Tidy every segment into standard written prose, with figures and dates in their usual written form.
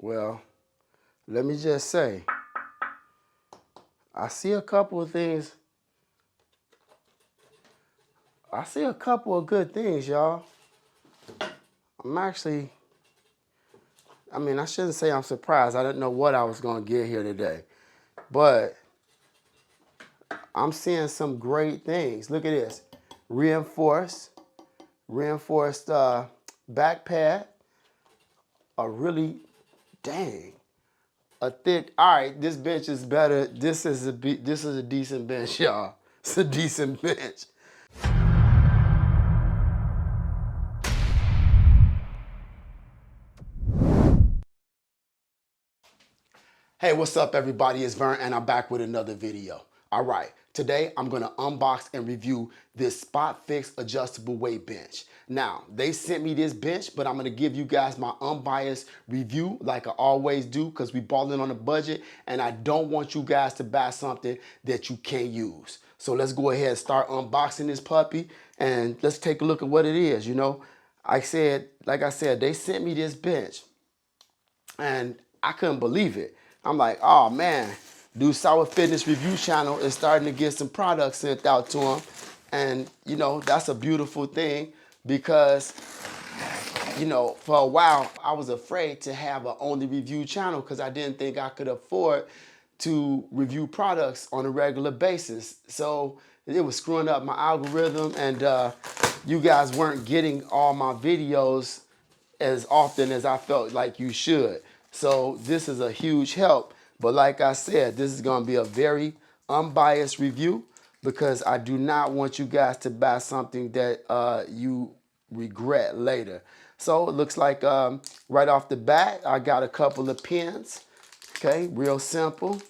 Well, let me just say, I see a couple of things. I see a couple of good things, y'all. I shouldn't say I'm surprised. I didn't know what I was going to get here today. But I'm seeing some great things. Look at this. Reinforced back pad. A really, dang, a thick. All right, this bench is better. This is a decent bench, y'all. It's a decent bench. Hey, what's up, everybody? It's Vern, and I'm back with another video. All right, today I'm gonna unbox and review this SpoxFix adjustable weight bench. Now, they sent me this bench, but I'm gonna give you guys my unbiased review like I always do, because we balling on a budget, and I don't want you guys to buy something that you can't use. So let's go ahead and start unboxing this puppy, and let's take a look at what it is. You know, like I said, they sent me this bench, and I couldn't believe it. I'm like, oh man, Dude Sour Fitness Review Channel is starting to get some products sent out to him. And, you know, that's a beautiful thing because, you know, for a while, I was afraid to have an only review channel because I didn't think I could afford to review products on a regular basis. So it was screwing up my algorithm, and you guys weren't getting all my videos as often as I felt like you should. So this is a huge help. But like I said, this is gonna be a very unbiased review because I do not want you guys to buy something that you regret later. So it looks like right off the bat, I got a couple of pins. Okay, real simple.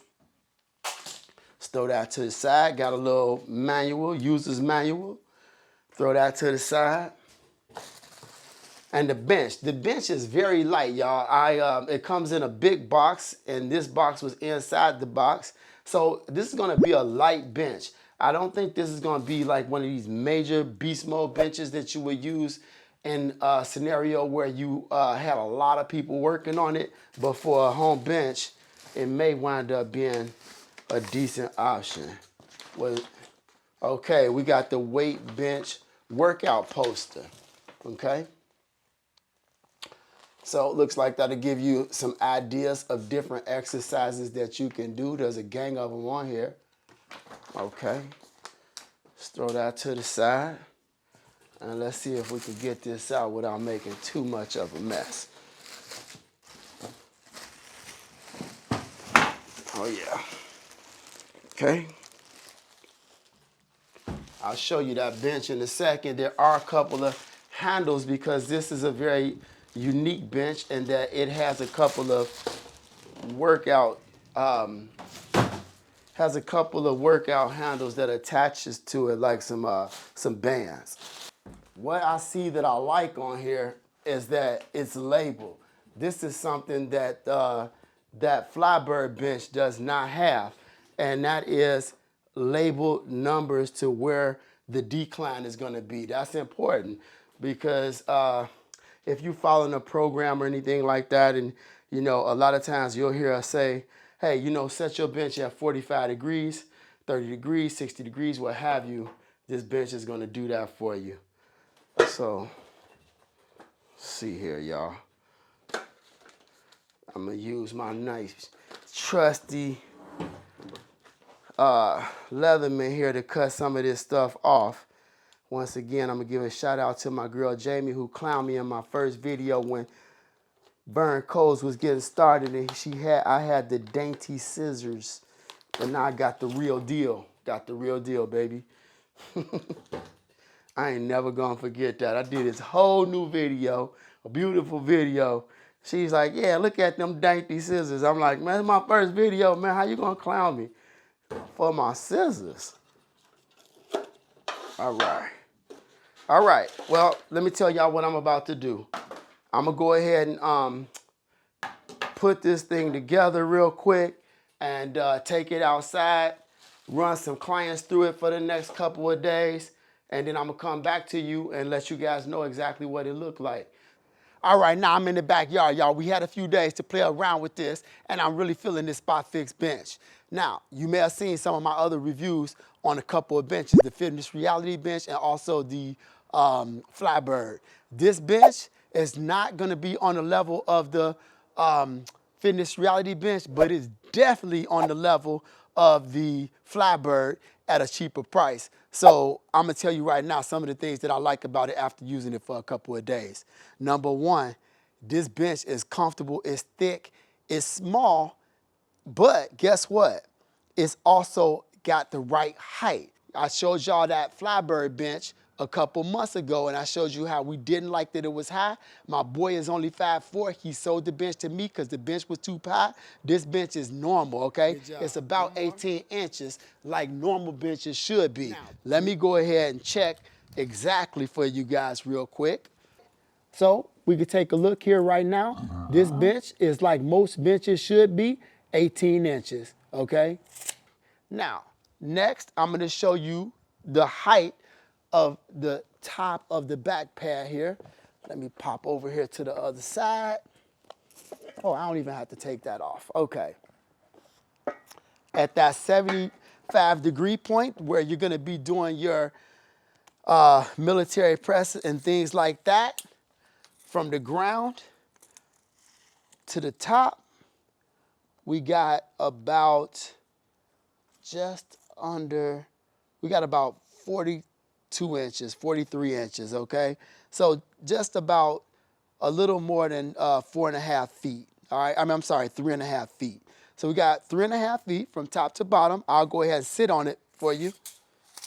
Let's throw that to the side. Got a little manual, user's manual. Throw that to the side. And the bench is very light, y'all. It comes in a big box, and this box was inside the box. So this is gonna be a light bench. I don't think this is gonna be like one of these major beast mode benches that you would use in a scenario where you had a lot of people working on it. But for a home bench, it may wind up being a decent option. Well, okay, we got the weight bench workout poster, okay? So it looks like that'll give you some ideas of different exercises that you can do. There's a gang of them on here. Okay, let's throw that to the side. And let's see if we can get this out without making too much of a mess. Oh yeah, okay. I'll show you that bench in a second. There are a couple of handles because this is a very unique bench in that it has a couple of workout handles that attaches to it, like some bands. What I see that I like on here is that it's labeled. This is something that that Flybird bench does not have, and that is labeled numbers to where the decline is going to be. That's important because if you following a program or anything like that, and you know, a lot of times you'll hear us say, hey, you know, set your bench at 45 degrees, 30 degrees, 60 degrees, what have you. This bench is going to do that for you. So, let's see here, y'all. I'm going to use my nice, trusty Leatherman here to cut some of this stuff off. Once again, I'm gonna give a shout out to my girl Jamie, who clowned me in my first video when Burn Codes was getting started, and I had the dainty scissors, and now I got the real deal. Got the real deal, baby. I ain't never gonna forget that. I did this whole new video, a beautiful video. She's like, yeah, look at them dainty scissors. I'm like, man, it's my first video, man. How you gonna clown me for my scissors? All right. All right, well, let me tell y'all what I'm about to do. I'm gonna go ahead and put this thing together real quick and take it outside, run some clients through it for the next couple of days, and then I'm gonna come back to you and let you guys know exactly what it looked like. All right, now I'm in the backyard, y'all. We had a few days to play around with this, and I'm really feeling this SpoxFix bench. Now, you may have seen some of my other reviews on a couple of benches, the Fitness Reality bench and also the Flybird. This bench is not gonna be on the level of the Fitness Reality bench, but it's definitely on the level of the Flybird at a cheaper price. So I'm gonna tell you right now some of the things that I like about it after using it for a couple of days. Number one, this bench is comfortable, it's thick, it's small, but guess what? It's also got the right height. I showed y'all that Flybird bench a couple months ago, and I showed you how we didn't like that it was high. My boy is only 5'4". He sold the bench to me because the bench was too high. This bench is normal, okay? It's about 18 inches like normal benches should be. Now, let me go ahead and check exactly for you guys real quick. So we could take a look here right now. This bench is like most benches should be, 18 inches, okay? Now, next I'm gonna show you the height of the top of the back pad here. Let me pop over here to the other side. Oh, I don't even have to take that off, okay. At that 75-degree point where you're gonna be doing your military press and things like that, from the ground to the top, we got about just under, we got about 42 inches, 43 inches, okay? So just about a little more than 4.5 feet, all right? I'm sorry, 3.5 feet. So we got 3.5 feet from top to bottom. I'll go ahead and sit on it for you,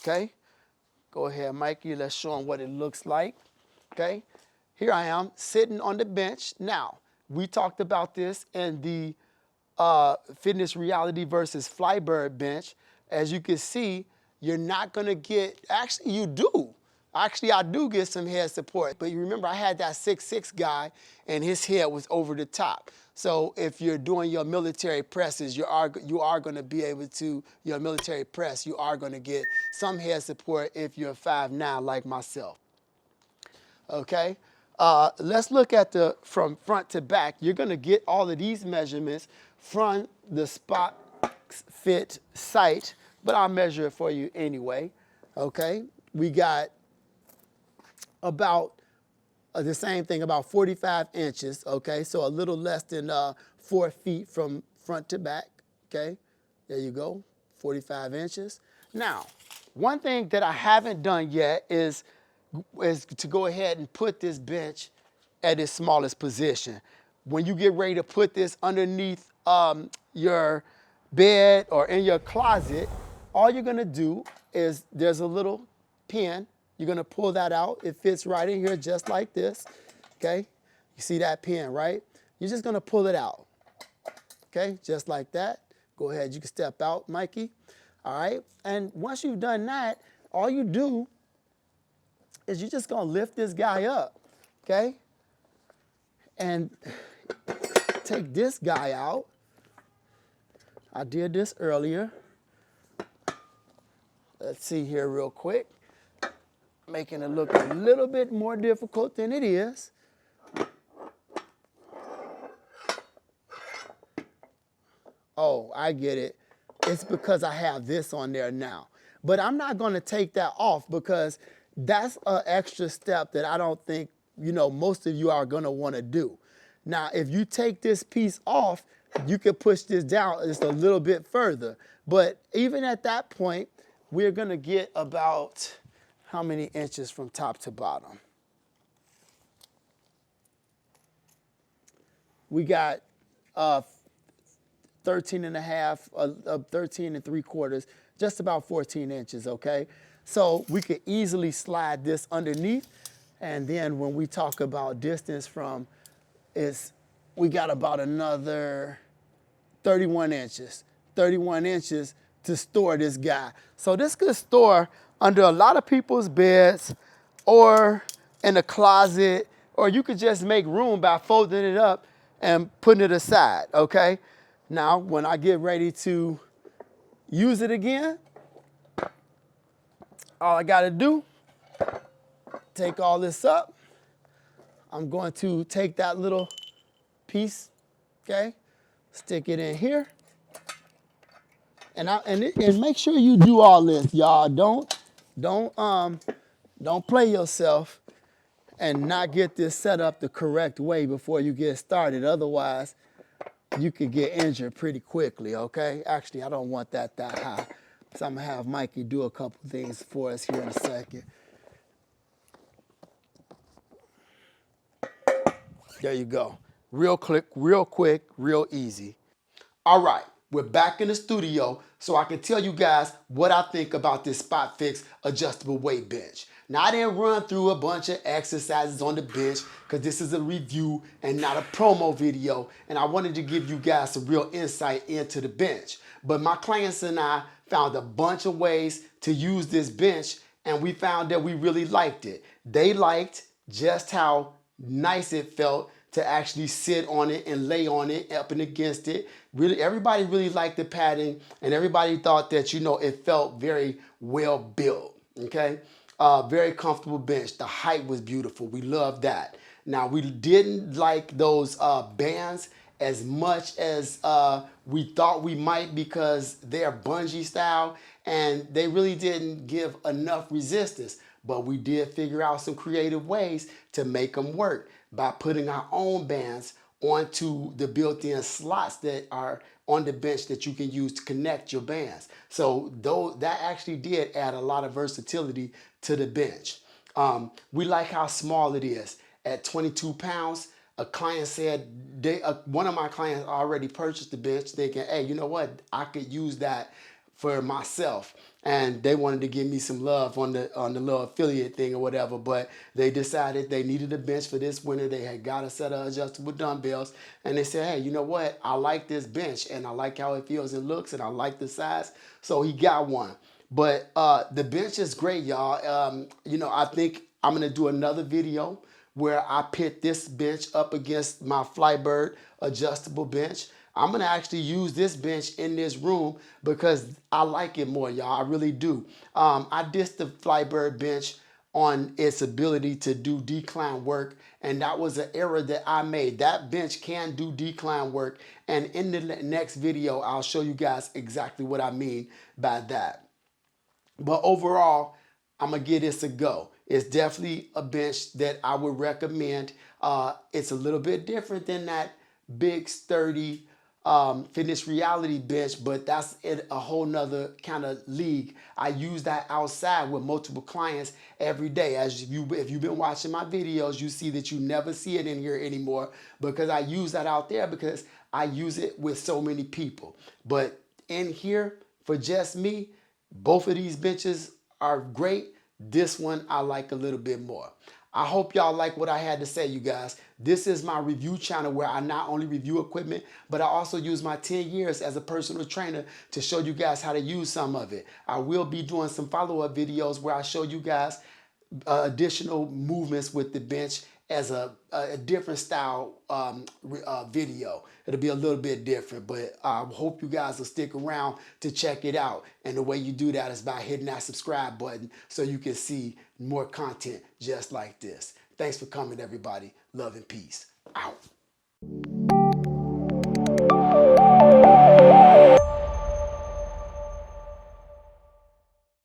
okay? Go ahead, Mikey, let's show them what it looks like, okay? Here I am sitting on the bench. Now, we talked about this in the Fitness Reality versus Flybird bench. As you can see, you're not gonna get, actually you do. Actually, I do get some head support, but you remember I had that 6'6" guy and his head was over the top. So if you're doing your military presses, you are gonna be able to, your military press, you are gonna get some head support if you're 5'9" like myself, okay? Let's look at from front to back. You're gonna get all of these measurements from the SpoxFit site, but I'll measure it for you anyway, okay? We got about the same thing, about 45 inches, okay? So a little less than 4 feet from front to back, okay? There you go, 45 inches. Now, one thing that I haven't done yet is to go ahead and put this bench at its smallest position. When you get ready to put this underneath your bed or in your closet, all you're gonna do is there's a little pin. You're gonna pull that out. It fits right in here just like this, okay? You see that pin, right? You're just gonna pull it out, okay? Just like that. Go ahead, you can step out, Mikey. All right, and once you've done that, all you do is you're just gonna lift this guy up, okay? And take this guy out. I did this earlier. Let's see here real quick. Making it look a little bit more difficult than it is. Oh, I get it. It's because I have this on there now. But I'm not gonna take that off because that's an extra step that I don't think, you know, most of you are gonna wanna do. Now, if you take this piece off, you can push this down just a little bit further. But even at that point, we're gonna get about how many inches from top to bottom? We got 13 and a half, 13 and 3/4, just about 14 inches, okay? So we could easily slide this underneath. And then when we talk about distance from, we got about another 31 inches. 31 inches to store this guy. So this could store under a lot of people's beds or in a closet, or you could just make room by folding it up and putting it aside, okay? Now, when I get ready to use it again, all I gotta do, take all this up. I'm going to take that little piece, okay, stick it in here. And make sure you do all this, y'all. Don't play yourself and not get this set up the correct way before you get started. Otherwise, you could get injured pretty quickly, okay? Actually, I don't want that high. So I'm gonna have Mikey do a couple things for us here in a second. There you go. Real quick, real easy. All right, we're back in the studio so I can tell you guys what I think about this SpoxFix adjustable weight bench. Now, I didn't run through a bunch of exercises on the bench because this is a review and not a promo video, and I wanted to give you guys some real insight into the bench. But my clients and I found a bunch of ways to use this bench, and we found that we really liked it. They liked just how nice it felt to actually sit on it and lay on it, up and against it. Really, everybody really liked the padding, and everybody thought that, you know, it felt very well built, okay? Very comfortable bench. The height was beautiful. We loved that. Now, we didn't like those bands as much as we thought we might because they're bungee style, and they really didn't give enough resistance. But we did figure out some creative ways to make them work by putting our own bands onto the built-in slots that are on the bench that you can use to connect your bands. So that actually did add a lot of versatility to the bench. We like how small it is. At 22 pounds, a client said, one of my clients already purchased the bench thinking, hey, you know what, I could use that for myself. And they wanted to give me some love on the little affiliate thing or whatever, but they decided they needed a bench for this winter. They had got a set of adjustable dumbbells, and they said, hey, you know what? I like this bench, and I like how it feels and looks, and I like the size. So he got one. But the bench is great, y'all. You know, I think I'm gonna do another video where I pit this bench up against my Flybird adjustable bench. I'm gonna actually use this bench in this room because I like it more, y'all. I really do. I dissed the Flybird bench on its ability to do decline work, and that was an error that I made. That bench can do decline work, and in the next video, I'll show you guys exactly what I mean by that. But overall, I'm gonna give this a go. It's definitely a bench that I would recommend. It's a little bit different than that big, sturdy Fitness Reality bench, but that's in a whole nother kind of league. I use that outside with multiple clients every day. If you've been watching my videos, you see that you never see it in here anymore because I use that out there because I use it with so many people. But in here, for just me, both of these benches are great. This one I like a little bit more. I hope y'all like what I had to say, you guys. This is my review channel where I not only review equipment, but I also use my 10 years as a personal trainer to show you guys how to use some of it. I will be doing some follow-up videos where I show you guys additional movements with the bench as a different style video. It'll be a little bit different, but I hope you guys will stick around to check it out. And the way you do that is by hitting that subscribe button so you can see more content just like this. Thanks for coming, everybody. Love and peace. Out.